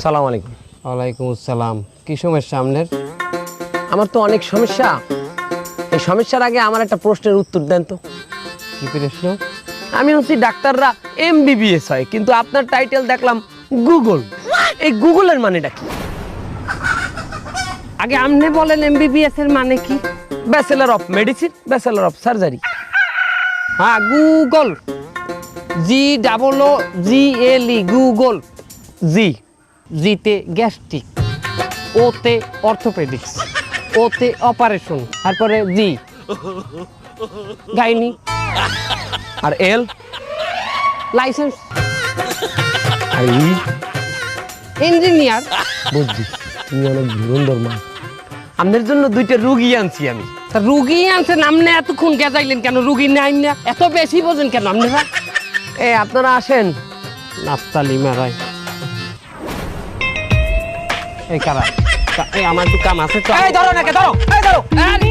সালাম আলাইকুম। ওয়ালাইকুম আসসালাম। কি সমস্যা আপনার? আমার তো অনেক সমস্যা। এই সমস্যার আগে আমার একটা প্রশ্নের উত্তর দেন তো। কি প্রশ্ন? আমি হচ্ছি ডাক্তাররা MBBS হয়, কিন্তু আপনার টাইটেল দেখলাম গুগল। এই গুগলের মানেটা কি? আগে আপনি বলেন MBBS এর মানে কি? Bachelor of medicine, bachelor of surgery. হ্যাঁ, গুগল। GOOGLE Google. জি। জিতে গ্যাস্ট্রিক, ওতে অর্থোপেডিক্স, ওতে অপারেশন, তারপরে জি গাইনি, আর এল? লাইসেন্স, আর ই? ইঞ্জিনিয়ার। বুঝছি, তুমি অনেক ধুরন্ধর মা। আপনার জন্য 2টা রুগী আনছি আমি। তা রুগী আনছেন, আপনি এতক্ষণ গেজাইলেন কেন? রুগী নাই না, এত বেশি বোঝেন কেন আপনারা? আপনারা আসেন। নাফতালি মারাই। এই কারা? এই আমার একটু কাম আছে তো। এই ধরো নাকি, ধরো, এই ধরো। আরে